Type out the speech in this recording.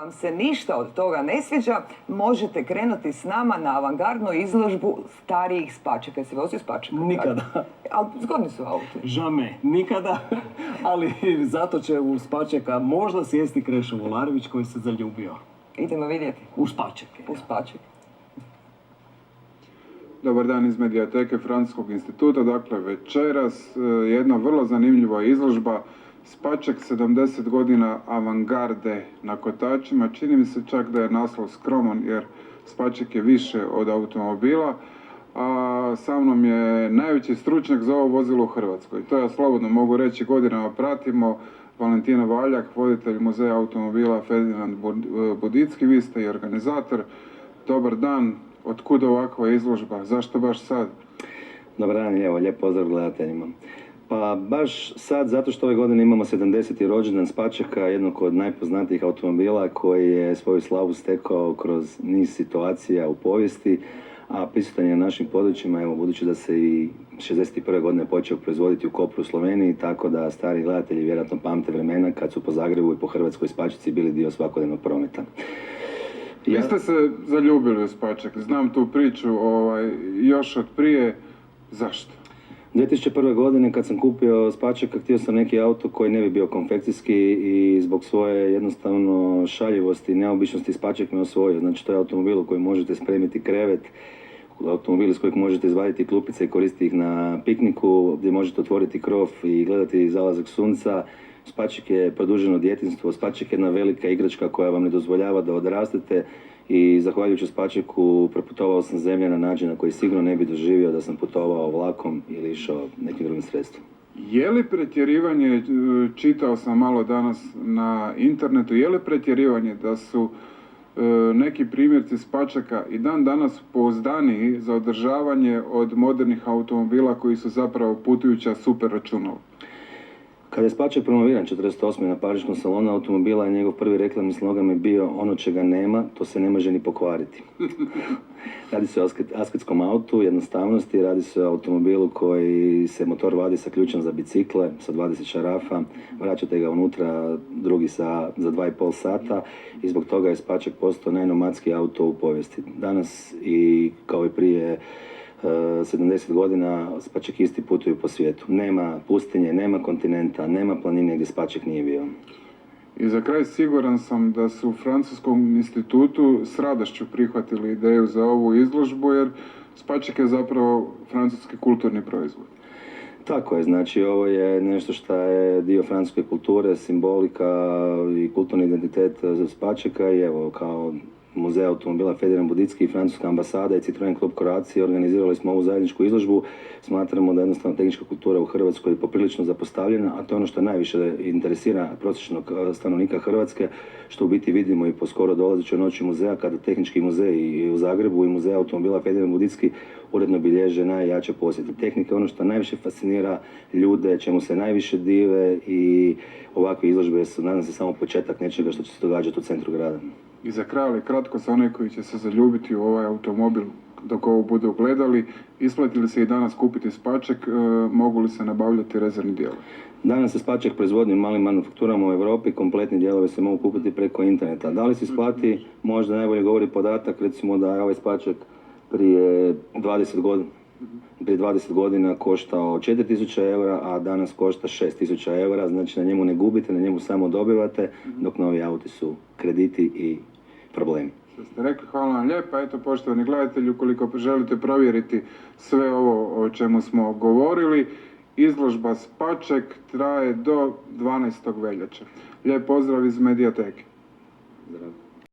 Vam se ništa od toga ne sviđa, možete krenuti s nama na avangardnu izložbu starijih Spačeka. Jesi vozio Spačeka? Nikada. Ali zgodni su auti. Žame, nikada, ali zato će u Spačeka možda sjesti Krešo Volarević koji se zaljubio. Idemo vidjeti. U Spačeke. U Spaček. Dobar dan iz Medijateke Francuskog instituta. Dakle, večeras jedna vrlo zanimljiva izložba Spaček 70 godina avangarde na kotačima. Čini mi se čak da je naslov skroman jer Spaček je više od automobila. A sa mnom je najveći stručnjak za ovo vozilo u Hrvatskoj. To ja slobodno mogu reći, godinama pratimo. Valentina Valjak, voditelj muzeja automobila Ferdinand Budicki, vi ste i organizator. Dobar dan, otkud ovakva izložba, zašto baš sad? Dobar dan, evo, lijep pozdrav gledateljima. Pa baš sad, zato što ove godine imamo 70. rođendan Spačeka, jednog od najpoznatijih automobila koji je svoju slavu stekao kroz niz situacija u povijesti, a prisutan je na našim područjima, evo, budući da se i 61. godine počeo proizvoditi u Kopru u Sloveniji, tako da stari gledatelji vjerojatno pamte vremena kad su po Zagrebu i po Hrvatskoj Spačeci bili dio svakodnevnog prometa. Vi ste se zaljubili u Spaček, znam tu priču još od prije, zašto? 2001. godine kad sam kupio Spačeka, htio sam neki auto koji ne bi bio konfekcijski i zbog svoje jednostavno šaljivosti i neobičnosti Spaček me osvojio. Znači to je automobil u kojem možete spremiti krevet, automobil iz kojeg možete izvaditi klupice i koristiti ih na pikniku, gdje možete otvoriti krov i gledati zalazak sunca. Spaček je produženo djetinjstvo, Spaček je jedna velika igračka koja vam ne dozvoljava da odrastete i zahvaljujući Spačeku preputovao sam zemlje na način na koji sigurno ne bi doživio da sam putovao vlakom ili išao nekim drugim sredstvom. Je li pretjerivanje, čitao sam malo danas na internetu, je li pretjerivanje da su neki primjerci Spačeka i dan danas pouzdaniji za održavanje od modernih automobila koji su zapravo putujuća super računala? Kada je Spaček promoviran 1948. na Pariškom salonu automobila, njegov prvi reklamni slogan je bio ono čega nema, to se ne može ni pokvariti. Radi se o asketskom autu, jednostavnosti, radi se o automobilu koji se motor vadi sa ključem za bicikle, sa 20 šarafa, vraćate ga unutra, drugi za 2,5 sata i zbog toga je Spaček postao najnomadskiji auto u povijesti. Danas i kao i prije 70 godina Spačekisti putuju po svijetu. Nema pustinje, nema kontinenta, nema planine gdje Spaček nije bio. I za kraj siguran sam da su u Francuskom institutu s radošću prihvatili ideju za ovu izložbu jer Spaček je zapravo francuski kulturni proizvod. Tako je, znači ovo je nešto što je dio francuske kulture, simbolika i kulturni identitet Spačeka i evo kao Muzej automobila Ferdinand Budicki i Francuska ambasada i Citroen Klub Croatia organizirali smo ovu zajedničku izložbu. Smatramo da je jednostavno tehnička kultura u Hrvatskoj poprilično zapostavljena, a to je ono što najviše interesira prosječnog stanovnika Hrvatske, što u biti vidimo i po skoro dolazećoj noći muzeja, kada tehnički muzej i u Zagrebu i Muzej automobila Ferdinand Budicki uredno bilježe najjače posjete. Tehnika je ono što najviše fascinira ljude, čemu se najviše dive i ovakve izložbe su, nadam se, samo početak nečega što će se događati u centru grada. I za kraj, ali kratko, za one koji će se zaljubiti u ovaj automobil dok ovo budu gledali, isplati li se i danas kupiti Spaček, mogu li se nabavljati rezervni dijelovi? Danas se Spaček proizvodi u malim manufakturama u Europi, kompletni dijelovi se mogu kupiti preko interneta. Da li se isplati, možda najbolje govori podatak, recimo da je ovaj Spaček prije 20 godina koštao 4.000 eura, a danas košta 6.000 eura, znači na njemu ne gubite, na njemu samo dobivate, dok novi auti su krediti i problemi. Što ste rekli, hvala vam lijepa. Eto, poštovani gledatelji, ukoliko želite provjeriti sve ovo o čemu smo govorili, izložba Spaček traje do 12. veljače. Lijep pozdrav iz Medijateke. Zdravo.